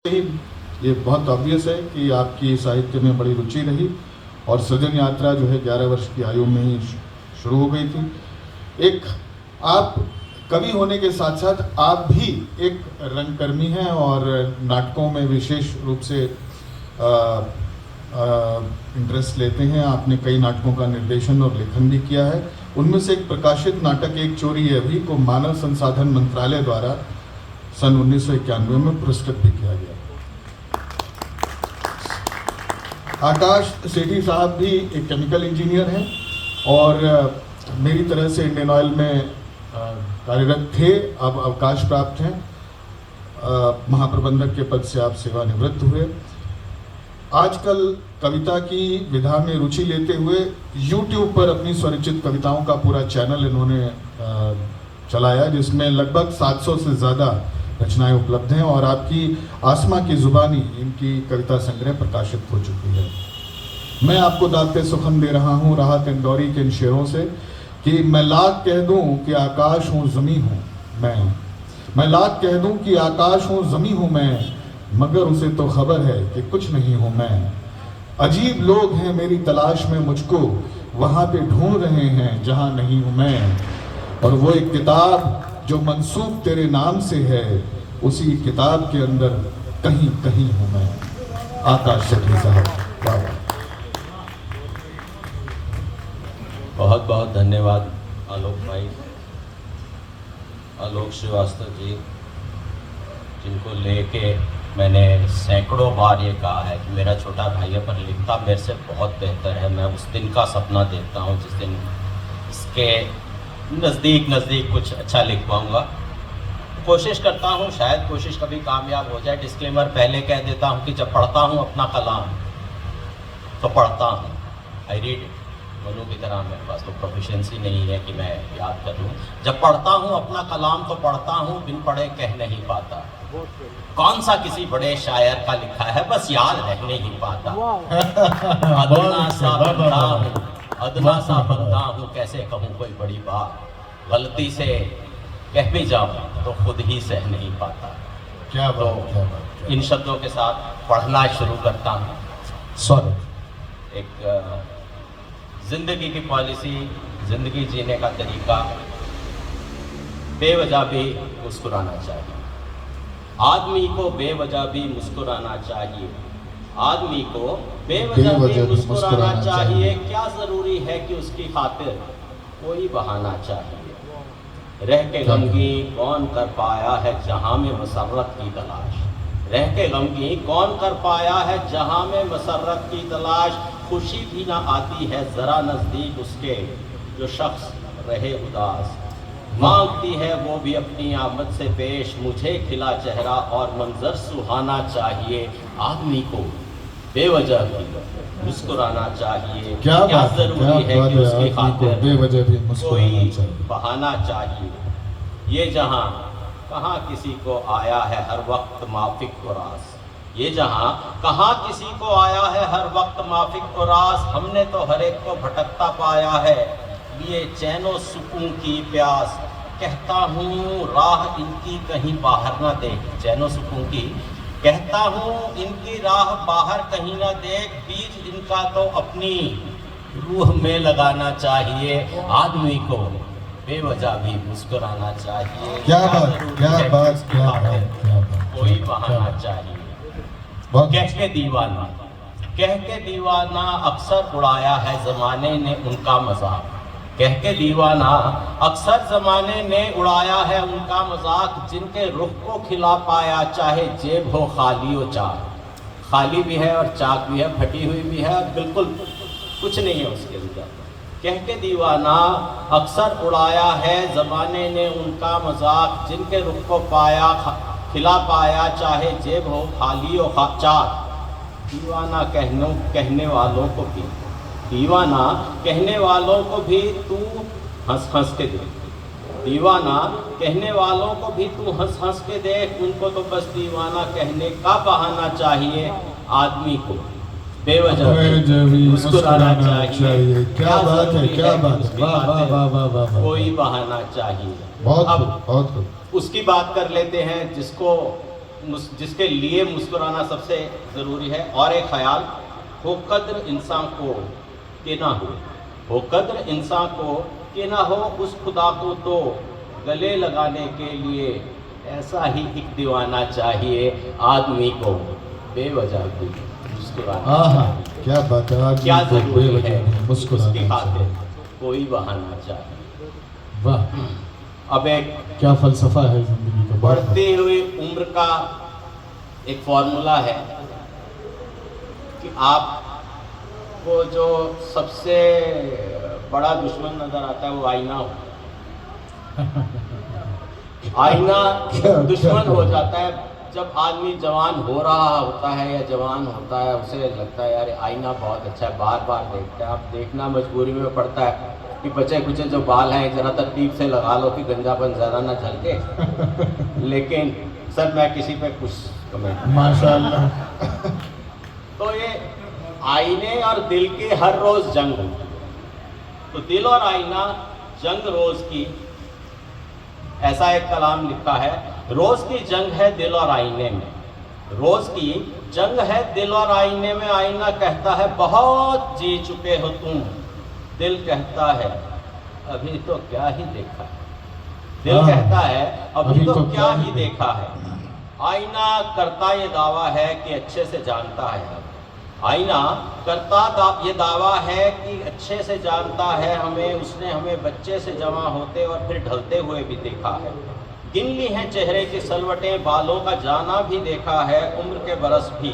ही ये बहुत ऑब्वियस है कि आपकी साहित्य में बड़ी रुचि रही और सृजन यात्रा जो है 11 वर्ष की आयु में ही शुरू हो गई थी। एक आप कवि होने के साथ साथ आप भी एक रंगकर्मी हैं और नाटकों में विशेष रूप से इंटरेस्ट लेते हैं। आपने कई नाटकों का निर्देशन और लेखन भी किया है। उनमें से एक प्रकाशित नाटक एक चोरी है अभी को मानव संसाधन मंत्रालय द्वारा सन 1991 में पुरस्कृत भी किया गया। आकाश सेठी साहब भी एक केमिकल इंजीनियर हैं और मेरी तरह से इंडियन ऑयल में कार्यरत थे, अब अवकाश प्राप्त हैं। महाप्रबंधक के पद से आप सेवानिवृत्त हुए। आजकल कविता की विधा में रुचि लेते हुए YouTube पर अपनी स्वरचित कविताओं का पूरा चैनल इन्होंने चलाया, जिसमें लगभग 700 से ज़्यादा रचनाएं उपलब्ध हैं और आपकी आसमा की जुबानी इनकी कविता संग्रह प्रकाशित हो चुकी है। मैं आपको दाते सुखन दे रहा हूँ राहत इंदौरी के इन शेरों से कि मैं लाख कह दूँ कि आकाश हूँ ज़मी हूँ मैं लाख कह दूँ कि आकाश हूँ ज़मी हूँ मैं, मगर उसे तो खबर है कि कुछ नहीं हूँ मैं। अजीब लोग हैं मेरी तलाश में मुझको, वहाँ पे ढूंढ रहे हैं जहाँ नहीं हूँ मैं। और वो एक किताब जो मंसूब तेरे नाम से है, उसी किताब के अंदर कहीं कहीं हूँ मैं। आकाश सेठी साहब। बहुत बहुत धन्यवाद आलोक भाई, आलोक श्रीवास्तव जी, जिनको लेके मैंने सैकड़ों बार ये कहा है कि मेरा छोटा भाई है पर लिखता मेरे से बहुत बेहतर है। मैं उस दिन का सपना देखता हूँ जिस दिन इसके नज़दीक कुछ अच्छा लिख पाऊँगा। कोशिश करता हूँ, शायद कोशिश कभी कामयाब हो जाए। डिस्क्लेमर पहले कह देता हूँ कि जब पढ़ता हूँ अपना कलाम तो पढ़ता हूँ, आई रीड इट। मनु की तरह मेरे पास तो प्रोफिशिएंसी नहीं है कि मैं याद कर लूँ। जब पढ़ता हूँ अपना कलाम तो पढ़ता हूँ, बिन पढ़े कह नहीं पाता। कौन सा किसी बड़े शायर का लिखा है, बस याद रह नहीं पाता। अदना सा बंदा हूँ, कैसे कहूँ कोई बड़ी बात, गलती से कह भी जाऊँ तो खुद ही सह नहीं पाता। क्या बात। इन शब्दों के साथ पढ़ना शुरू करता हूँ। स्वागत। एक जिंदगी की पॉलिसी, जिंदगी जीने का तरीका, बेवजह भी मुस्कुराना चाहिए। आदमी को बेवजह भी मुस्कुराना चाहिए। आदमी को बेवजह भी मुस्कुराना चाहिए। क्या जरूरी है कि उसकी खातिर कोई बहाना चाहिए। रह के गमगीन कौन कर पाया है जहां में मसर्रत की तलाश। रह के गमगीन कौन कर पाया है जहां में मसर्रत की तलाश। खुशी भी ना आती है जरा नजदीक उसके जो शख्स रहे उदास। मांगती है वो भी अपनी आमद से पेश, मुझे खिला चेहरा और मंजर सुहाना चाहिए। आदमी को बेवजह भी मुस्कुराना चाहिए। क्या जरूरी है कि उसकी खातिर बेवजह भी मुस्कुराना चाहिए, बहाना चाहिए। ये जहां कहाँ किसी को आया है हर वक्त माफिक और रास। ये जहां कहाँ किसी को आया है हर वक्त माफिक और रास। हमने तो हर एक को भटकता पाया है, लिए चैनो सुकून की प्यास। कहता हूँ राह इनकी कहीं बाहर ना देख, चैनो सुकून की कहता हूँ इनकी राह बाहर कहीं ना देख। बीज इनका तो अपनी रूह में लगाना चाहिए। आदमी को बेवजह भी मुस्कुराना चाहिए। क्या बात। कोई बहाना चाहिए। कह के दीवाना अक्सर उड़ाया है जमाने ने उनका मजाक। कह के दीवाना अक्सर जमाने ने उड़ाया है उनका मजाक। जिनके रुख को खिला पाया चाहे जेब हो खाली हो चाक। खाली भी है और चाक भी है, फटी हुई भी है, बिल्कुल कुछ नहीं है उसके अंदर। कह के दीवाना अक्सर उड़ाया है जमाने ने उनका मजाक। जिनके रुख को पाया खिला पाया चाहे जेब हो खाली हो चाक। दीवाना कहने वालों को भी, दीवाना कहने वालों को भी तू हंस हंस के देख। दीवाना कहने वालों को भी तू हंस हंस के देख। उनको तो बस दीवाना कहने का बहाना चाहिए। आदमी को बेवजह मुस्कुराना चाहिए। क्या बात है, क्या बात है। वाह वाह वाह वाह वाह। कोई बहाना चाहिए। बहुत खूब। उसकी बात कर लेते हैं जिसको जिसके लिए मुस्कुराना सबसे ज़रूरी है। और एक ख्याल, हो कद्र इंसान को कि ना हो कद्र इंसान को कि ना हो, उस खुदा को तो गले लगाने के लिए ऐसा ही एक दीवाना चाहिए, आदमी को बेवजह भी मुस्कुराना चाहिए। क्या बात है, आज क्या तो जरूरी है बेवजह मुस्कुराना उसकी खातिर चाहिए। कोई बहाना चाहिए। वाह, अब एक क्या फलसफा है जिंदगी का। बढ़ती हुई उम्र का एक फॉर्मूला है कि आपको जो सबसे बड़ा दुश्मन नजर आता है वो आईना हो। आईना दुश्मन हो जाता है जब आदमी जवान हो रहा होता है या जवान होता है, उसे लगता है यार आईना बहुत अच्छा है, बार बार देखता है। अब देखना मजबूरी में पड़ता है कि बचे कुचे जो बाल हैं ज़रा तरतीब से लगा लो कि गंजापन ज़्यादा ना झलके। लेकिन सर मैं किसी पे कुछ कमेंट माशाअल्लाह। तो ये आईने और दिल की हर रोज़ जंग होती है। तो दिल और आईना जंग रोज़ की, ऐसा एक कलाम लिखा है, रोज़ की जंग है दिल और आईने में। रोज़ की जंग है दिल और आईने में। आईना कहता है बहुत जी चुके हो तुम, दिल कहता है अभी तो क्या ही देखा है। दिल कहता है अभी तो क्या ही देखा है। आईना करता ये दावा है कि अच्छे से जानता है। आईना करता ये दावा है कि अच्छे से जानता है हमें। उसने हमें बच्चे से जमा होते और फिर ढलते हुए भी देखा है। गिन ली हैं चेहरे की सलवटें, बालों का जाना भी देखा है। उम्र के बरस भी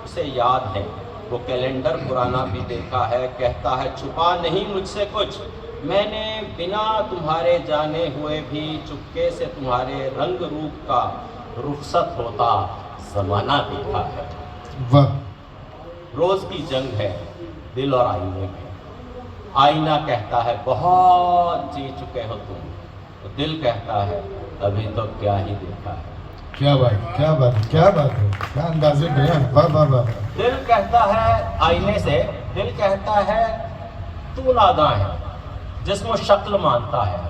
उसे याद है, वो कैलेंडर पुराना भी देखा है। कहता है छुपा नहीं मुझसे कुछ, मैंने बिना तुम्हारे जाने हुए भी चुपके से तुम्हारे रंग रूप का रुखसत होता ज़माना देखा है। वाह, रोज़ की जंग है दिल और आईने में। आईना कहता है बहुत जी चुके हो तुम, तो दिल कहता है अभी तो क्या ही देखा है। क्या बात, क्या बात, क्या बात है, क्या अंदाज़े बयां। वाह वाह वाह। दिल कहता है आईने से, दिल कहता है तू नादां है जिस्म शक्ल मानता है।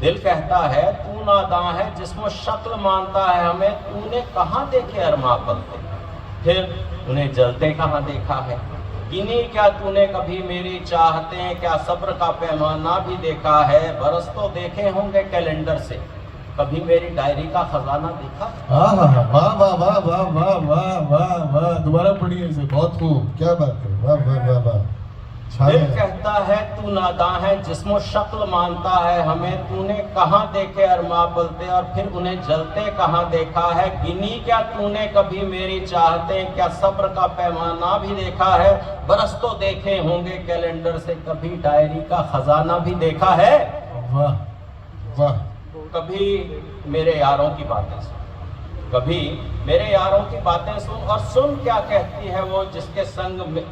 दिल कहता है तू नादां है जिस्म शक्ल मानता है हमें। तूने कहाँ देखे अरमा पलते, फिर उन्हें जलते कहाँ देखा है। गिनी क्या तूने कभी मेरी चाहते, क्या सब्र का पैमाना भी देखा है। बरस तो देखे होंगे कैलेंडर से, कभी मेरी डायरी का खजाना देखा। हाँ हाँ हाँ, वाह वाह वाह वाह वाह वाह वाह वाह। दोबारा पढ़िए इसे, बहुत खूब, क्या बात है, वाह वाह वाह वाह। दिल कहता है तू नादां है जिस्मो शक्ल मानता है हमें। तूने कहाँ देखे अरमा पलते और फिर उन्हें जलते कहाँ देखा है। गिनी क्या तूने कभी मेरी चाहते, क्या सब्र का पैमाना भी देखा है। बरस तो देखे होंगे कैलेंडर से, कभी डायरी का खजाना भी देखा है। वाह वाह। कभी मेरे यारों की बातें सुन, कभी मेरे यारों की बातें सुन, और सुन क्या कहती है वो जिसके संग में,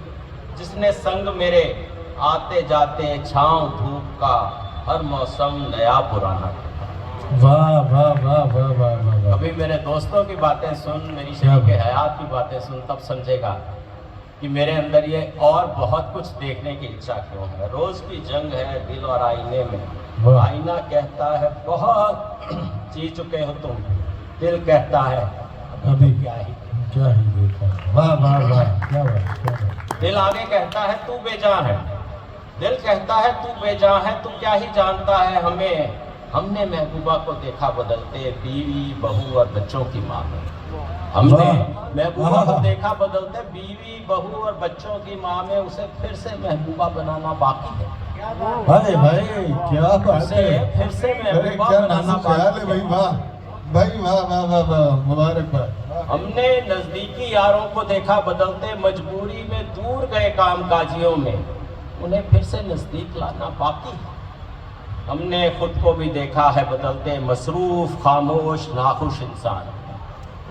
जिसने संग मेरे आते जाते छांव धूप का हर मौसम नया पुराना। वाह वाह वाह वाह वाह वाह। कभी मेरे दोस्तों की बातें सुन, मेरी शरीके हयात की बातें सुन, तब समझेगा कि मेरे अंदर ये और बहुत कुछ देखने की इच्छा क्यों है। रोज की जंग है दिल और आईने में। आईना कहता है बहुत जी चुके हो तुम, दिल कहता है अभी क्या ही देखा। वाह वाह वाह, क्या बात, क्या बात। दिल आगे कहता है तू बेजान है, दिल कहता है तू बेजान है, तू क्या ही जानता है हमें। हमने महबूबा को देखा बदलते बीवी बहू और बच्चों की माँ में। हमने महबूबा को देखा बदलते बीवी बहू और बच्चों की माँ में। उसे फिर से महबूबा बनाना बाकी है। अरे भाई क्या बात है, फिर से महबूबा बनाना बाकी है भाई। वाह भाई, वाह वाह वाह वाह, मुबारकबाद। हमने नजदीकी यारों को देखा बदलते मजबूरी में दूर गए कामकाजियों में, उन्हें फिर से नजदीक लाना बाकी है। हमने खुद को भी देखा है बदलते मसरूफ खामोश नाखुश इंसान।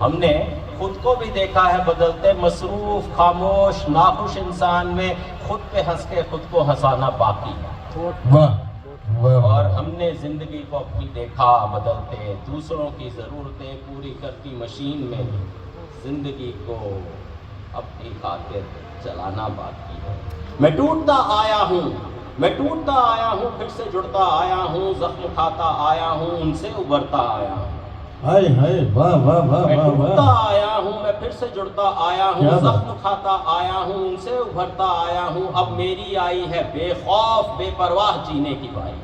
हमने खुद को भी देखा है बदलते मसरूफ खामोश नाखुश इंसान में। खुद पे हंस के खुद को हंसाना बाकी है। वाह वाह। और हमने जिंदगी को अपनी देखा बदलते दूसरों की ज़रूरतें पूरी करती मशीन में। जिंदगी को अपनी खातिर चलाना बाकी है। मैं टूटता आया हूँ, मैं टूटता आया हूँ, फिर से जुड़ता आया हूँ, जख्म खाता आया हूँ, उनसे उभरता आया हूँ। हाय हाय, वाह वाह वाह मैं वाह टूटता वाह। आया हूँ, मैं फिर से जुड़ता आया हूँ, क्या बात। जख्म खाता आया हूँ, उनसे उभरता आया हूँ। अब मेरी आई है बेखौफ बेपरवाह जीने की बारी।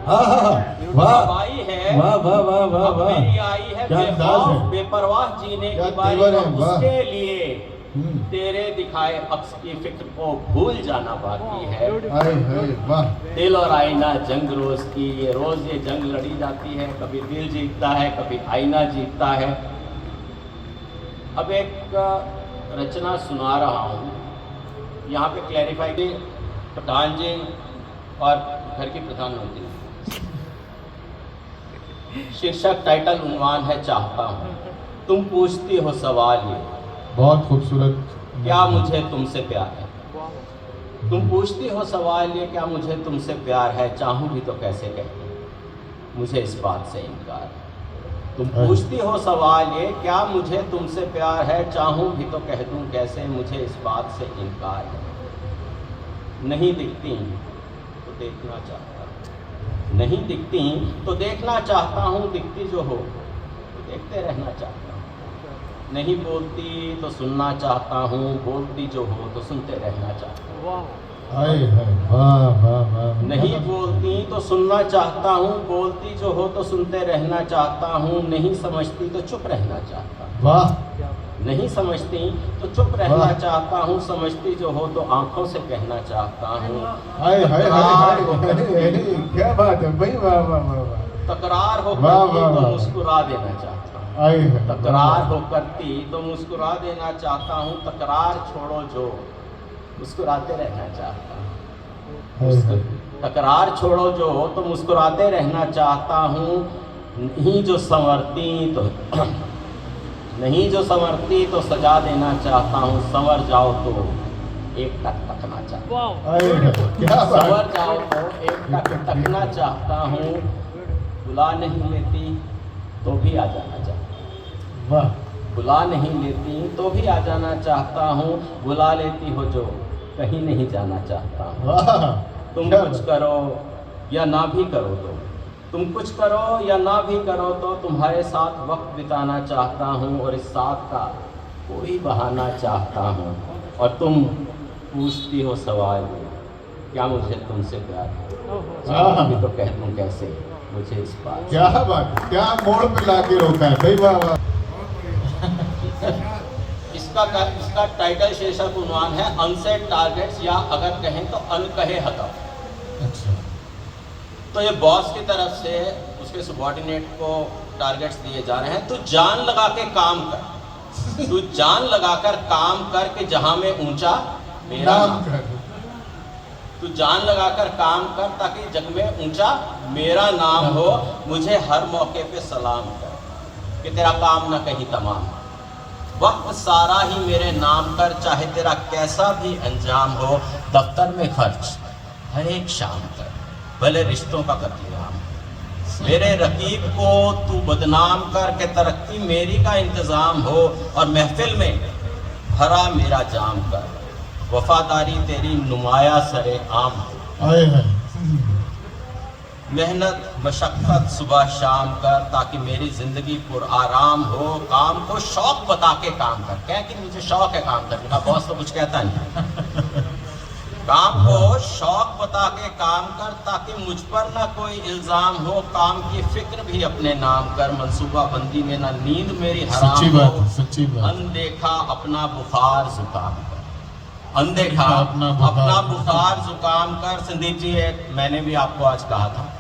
हाँ हाँ हाँ, वाह अब आई है, वाह वाह वाह वाह अब वाह। मेरी आई है क्या अंदाज बेखौफ है। बेपरवाह जीने क्या की बारी। तेवर है, और वाह। उसके लिए हम्म। तेरे दिखाए अक्स की फिक्र को भूल जाना बाकी है। हाय हाय, वाह। दिल और आईना जंग रोज की, ये रोज ये जंग लड़ी जाती है। कभी दिल जीतता है, कभी आईना जीतता है। अब एक रचना सुना रहा हूँ, यहाँ पे क्लैरिफाई की प्रधान जी और घर की प्रधानमंत्री। शीर्षक टाइटल उन्वान है चाहता हूँ। तुम पूछती हो सवाल ये, बहुत खूबसूरत। क्या मुझे तुमसे प्यार है? तुम पूछती हो सवाल ये, क्या मुझे तुमसे प्यार है? चाहूँ भी तो कैसे कहूँ, मुझे इस बात से इनकार है। तुम पूछती हो सवाल ये, क्या मुझे तुमसे प्यार है? चाहूँ भी तो कह दूँ कैसे, मुझे इस बात से इनकार है। नहीं दिखती तो देखना चाहता हूँ, नहीं दिखती तो देखना चाहता हूँ, दिखती जो हो तो देखते रहना चाहता हूँ। नहीं बोलती तो सुनना चाहता हूँ, बोलती जो हो तो सुनते रहना चाहता हूँ। हाय हाय, वाह वाह वाह। नहीं बोलती तो सुनना चाहता हूँ, बोलती जो हो तो सुनते रहना चाहता हूँ। नहीं समझती तो चुप रहना चाहता हूँ, वाह। नहीं समझती तो चुप रहना वाह। चाहता हूँ। समझती जो हो तो आंखों से कहना चाहता हूँ। हाय हाय हाय हाय, क्या बात है भाई, वाह वाह वाह वाह। तकरार हो वाह, करती वाह, तो वाह। मुस्कुरा देना चाहता हूँ। हाय हाय, तकरार हो करती तो मुस्कुरा देना चाहता हूँ। तकरार छोड़ो जो मुस्कुराते रहना चाहता हूँ। हाय हाय। तकरार छोड़ो जो तो मुस्कुराते रहना चाहता हूँ। नहीं जो संवरती तो नहीं जो संवरती तो सजा देना चाहता हूँ। संवर जाओ तो एक टक तकना चाहता हूँ। हाय हाय, क्या संवर बात। जाओ तो एक टक तकना चाहता हूँ। बुला नहीं लेती तो भी आ जाना चाहता हूँ। वाह। बुला नहीं लेती तो भी आ जाना चाहता हूँ। बुला लेती हो जो कहीं नहीं जाना चाहता हूँ। वाह। तुम क्या कुछ बात। करो या ना भी करो तो, तुम कुछ करो या ना भी करो तो तुम्हारे साथ वक्त बिताना चाहता हूँ। और इस साथ का कोई बहाना चाहता हूँ। और तुम पूछती हो सवाल ये, क्या मुझे तुमसे प्यार है? चाहूँ भी तो कह दूँ कैसे, मुझे इस बात क्या बात है, क्या मोड़ पे लाके रोका है भाई, वाह वाह। इसका टाइटल शीर्षक उन्वान है अनसेट टारगेट्स, या अगर कहें तो अनकहे हदफ। अच्छा। तो ये बॉस की तरफ से उसके सबॉर्डिनेट को टारगेट्स दिए जा रहे हैं। तू जान लगा के काम कर, तू जान लगाकर काम कर कि जहां में ऊंचा मेरा नाम नाम। कर। तू जान लगाकर काम कर ताकि जग में ऊंचा मेरा नाम हो। मुझे हर मौके पे सलाम कर कि तेरा काम ना कहीं तमाम। वक्त सारा ही मेरे नाम कर, चाहे तेरा कैसा भी अंजाम हो। दफ्तर में खर्च हर एक शाम कर, भले रिश्तों का कत्लेआम। मेरे रकीब को तू बदनाम कर के तरक्की मेरी का इंतज़ाम हो। और महफिल में भरा मेरा जाम कर, वफादारी तेरी नुमाया सरे आम हो। हाय हाय। मेहनत मशक्क़त सुबह शाम कर ताकि मेरी ज़िंदगी पुरआराम हो। काम को शौक बता के काम कर, क्या कि मुझे शौक है काम करने का, बॉस तो कुछ कहता नहीं। काम को शौक बता के काम कर ताकि मुझ पर ना कोई इल्ज़ाम हो। काम की फिक्र भी अपने नाम कर, मंसूबा बंदी में ना नींद मेरी हराम सच्ची हो। बात है, सच्ची बात। अनदेखा अपना बुखार जुकाम कर, अनदेखा अपना बुखार जुकाम कर। संदीप जी, एक मैंने भी आपको आज कहा था,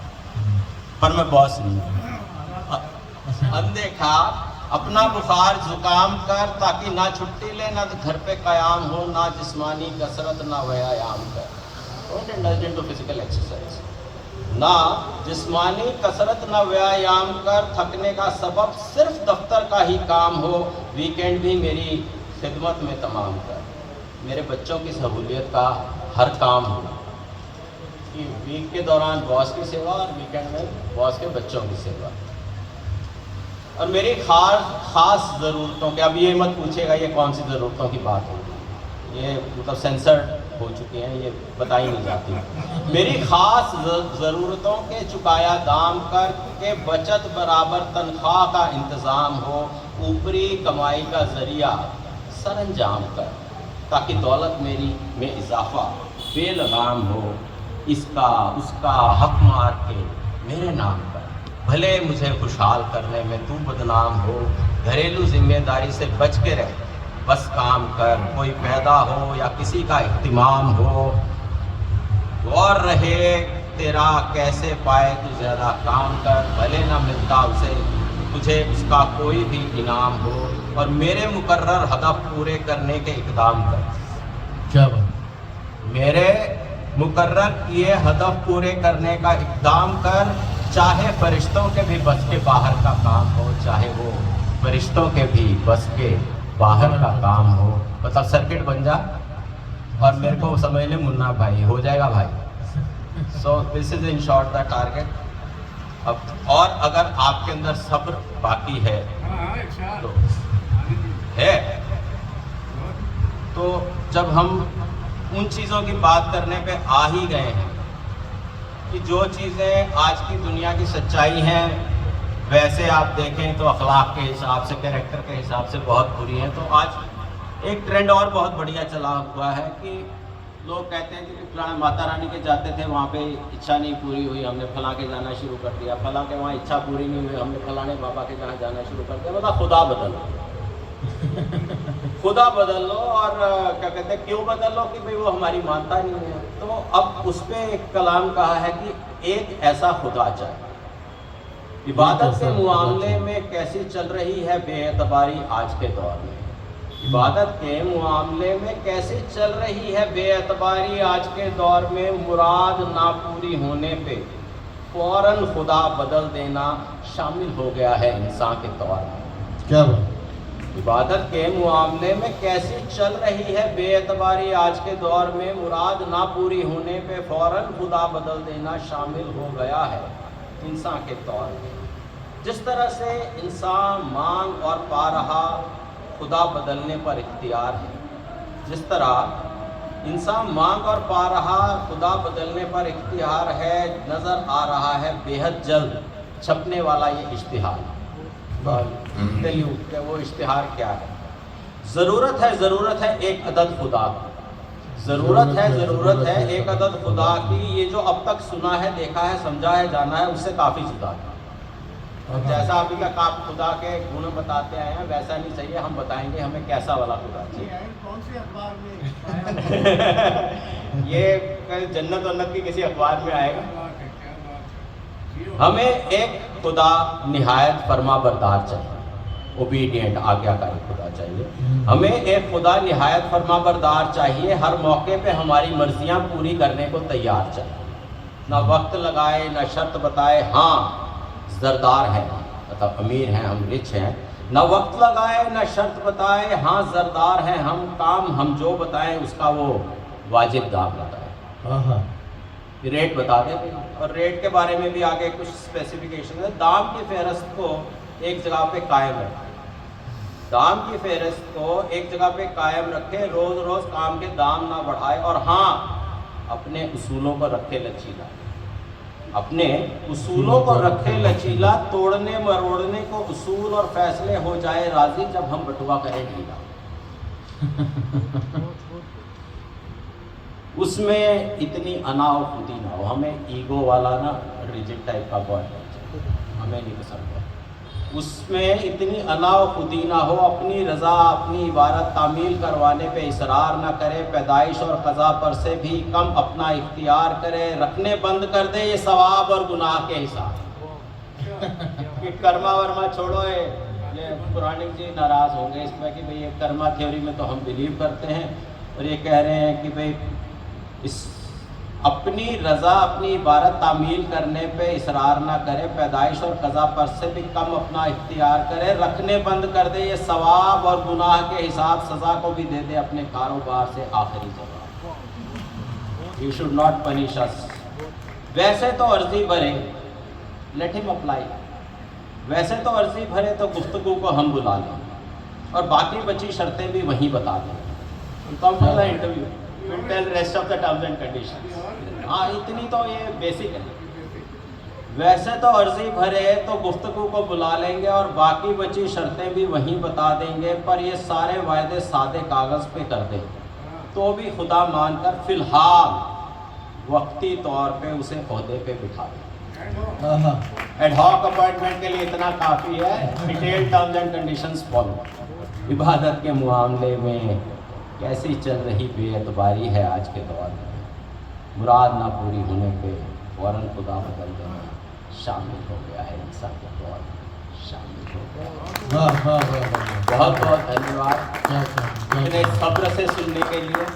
पर मैं बॉस नहीं हूं। अनदेखा अपना बुखार जुकाम कर ताकि ना छुट्टी ले ना घर पे कयाम हो। ना जिस्मानी कसरत ना व्यायाम कर, don't indulge into physical exercise. ना जिस्मानी कसरत ना व्यायाम कर, थकने का सबब सिर्फ दफ्तर का ही काम हो। वीकेंड भी मेरी खिदमत में तमाम कर, मेरे बच्चों की सहूलियत का हर काम हो। कि वीक के दौरान बॉस की सेवा और वीकेंड में बॉस के बच्चों की सेवा। और मेरी खास ज़रूरतों के, अब ये मत पूछेगा ये कौन सी ज़रूरतों की बात होगी, ये मतलब सेंसर हो चुकी हैं, ये बताई नहीं जाती। मेरी खास ज़रूरतों के चुकाया दाम कर के बचत बराबर तनख्वाह का इंतज़ाम हो, ऊपरी कमाई का ज़रिया सरंजाम कर, ताकि दौलत मेरी में इजाफा बेलगाम हो, इसका उसका हक मार के मेरे नाम पर, भले मुझे खुशहाल करने में तू बदनाम हो, घरेलू जिम्मेदारी से बच के रह, बस काम कर, कोई पैदा हो या किसी का इख्तिमाम हो, गौर रहे तेरा कैसे पाए तू ज़्यादा काम कर, भले ना मिलता उसे तुझे उसका कोई भी इनाम हो, और मेरे मुकर्रर हदफ पूरे करने के इक़दाम कर। क्या बात, मेरे मुकर्रर किए हदफ पूरे करने का इक़दाम कर, चाहे फरिश्तों के भी बस के बाहर का काम हो, चाहे वो फरिश्तों के भी बस के बाहर का काम हो। मतलब सर्किट बन जा और मेरे को समझ ले मुन्ना भाई, हो जाएगा भाई। So this is in short the target. अब और अगर आपके अंदर सब्र बाकी है तो है, तो जब हम उन चीज़ों की बात करने पे आ ही गए हैं कि जो चीज़ें आज की दुनिया की सच्चाई हैं, वैसे आप देखें तो अखलाक के हिसाब से, कैरेक्टर के हिसाब से बहुत बुरी हैं। तो आज एक ट्रेंड और बहुत बढ़िया चला हुआ है कि लोग कहते हैं कि फलाना माता रानी के जाते थे, वहाँ पे इच्छा नहीं पूरी हुई, हमने फलां के जाना शुरू कर दिया, फलां के वहाँ इच्छा पूरी नहीं हुई, हमने फलाने बाबा के जहाँ जाना शुरू कर दिया। मतलब खुदा बदल खुदा बदल लो, और क्या कहते हैं क्यों बदल लो कि भाई वो हमारी मानता नहीं है। तो अब उस पर एक कलाम कहा है कि एक ऐसा खुदा चाहिए। इबादत के मामले में कैसी चल रही है बेएतबारी आज के दौर में, इबादत के मामले में कैसी चल रही है बेएतबारी आज के दौर में, मुराद ना पूरी होने पे फौरन खुदा बदल देना शामिल हो गया है इंसान के तौर में। क्या बात, इबादत के मामले में कैसी चल रही है बेएतबारी आज के दौर में, मुराद ना पूरी होने पे फौरन खुदा बदल देना शामिल हो गया है इंसान के तौर में। जिस तरह से इंसान मांग और पा रहा, खुदा बदलने पर इख्तियार है, जिस तरह इंसान मांग और पा रहा, खुदा बदलने पर इख्तियार है, नज़र आ रहा है बेहद जल्द छपने वाला ये इश्तिहार। चलिए कि वो इश्तिहार क्या है। ज़रूरत है एक अदद खुदा की, ज़रूरत है एक अदद खुदा की, ये जो अब तक सुना है, देखा है, समझा है, जाना है, उससे काफ़ी जुदा है। और जैसा अभी तक आप खुदा के गुण बताते आए हैं, वैसा नहीं चाहिए, हम बताएंगे हमें कैसा वाला खुदा चाहिए। कौन से अखबार में ये जन्नत वन्नत की किसी अखबार में आएगा। हमें एक खुदा निहायत फरमा बरदार चाहिए, ओबीडियंट आज्ञाकारी खुदा चाहिए। हमें एक खुदा निहायत फरमा बरदार चाहिए, हर मौके पे हमारी मर्जियां पूरी करने को तैयार चाहिए, ना वक्त लगाए ना शर्त बताए, हाँ ज़रदार है मतलब अमीर हैं हम, रिच हैं, ना वक्त लगाए ना शर्त बताए, हाँ ज़रदार हैं हम, काम हम जो बताएं उसका वो वाजिब दाम बताए, हाँ हाँ, रेट बता देते हैं। और रेट के बारे में भी आगे कुछ स्पेसिफिकेशन है। दाम की फहरिस्त को एक जगह पे कायम रखें, दाम की फहरिस्त को एक जगह पे कायम रखें, रोज़ रोज़ काम के दाम ना बढ़ाए, और हाँ अपने उसूलों को रखे लचीला, अपने उसूलों को रखे लचीला, तोड़ने मरोड़ने को उसूल और फैसले हो जाए राजी, जब हम बटुआ करें ढीला। उसमें इतनी अनाव खुदी ना हो, हमें ईगो वाला ना रिजिड टाइप का बॉयफ्रेंड हमें नहीं पसंद है। उसमें इतनी अनाव खुदी ना हो, अपनी रज़ा अपनी इबारत तामील करवाने पे इसरार ना करे, पैदाइश और क़ज़ा पर से भी कम अपना इख्तियार करे, रखने बंद कर दे ये सवाब और गुनाह के हिसाब कि कर्मा वर्मा छोड़ो। ये पुरानी जी नाराज़ होंगे इसमें कि भाई ये कर्मा थ्योरी में तो हम बिलीव करते हैं, और ये कह रहे हैं कि भाई इस अपनी रज़ा अपनी इबारत तामील करने पे इसरार ना करे, पैदाइश और क़ज़ा पर से भी कम अपना इख्तियार करे, रखने बंद कर दे ये सवाब और गुनाह के हिसाब, सज़ा को भी दे दे अपने कारोबार से आखिरी जवाब। यू शुड नॉट पनिश अस। वैसे तो अर्जी भरे, लेट हिम अप्लाई, वैसे तो अर्जी भरे तो गुफ्तगू को हम बुला लें, और बाकी बची शर्तें भी वहीं बता दें। Come interview will tell rest of the terms and conditions. हाँ, इतनी तो ये बेसिक है। वैसे तो अर्जी भरे तो गुफ्तगू को बुला लेंगे और बाकी बची शर्तें भी वहीं बता देंगे, पर ये सारे वायदे सादे कागज़ पे कर दें तो भी खुदा मानकर फिलहाल वक्ती तौर पे उसे ओहदे पे बिठा दें। हाँ हाँ एडहॉक अपॉइंटमेंट के लिए इतना काफ़ी है। Detail terms and conditions follow. इबादत के मामले में कैसी चल रही बेएतबारी है आज के दौर में। मुराद ना पूरी होने पे फ़ौरन खुदा बदल देना शामिल हो गया है, इंसान के दौर में शामिल हो गया। वाह वाह वाह वाह बहुत बहुत धन्यवाद क्या क्या इतने सब्र से सुनने के लिए।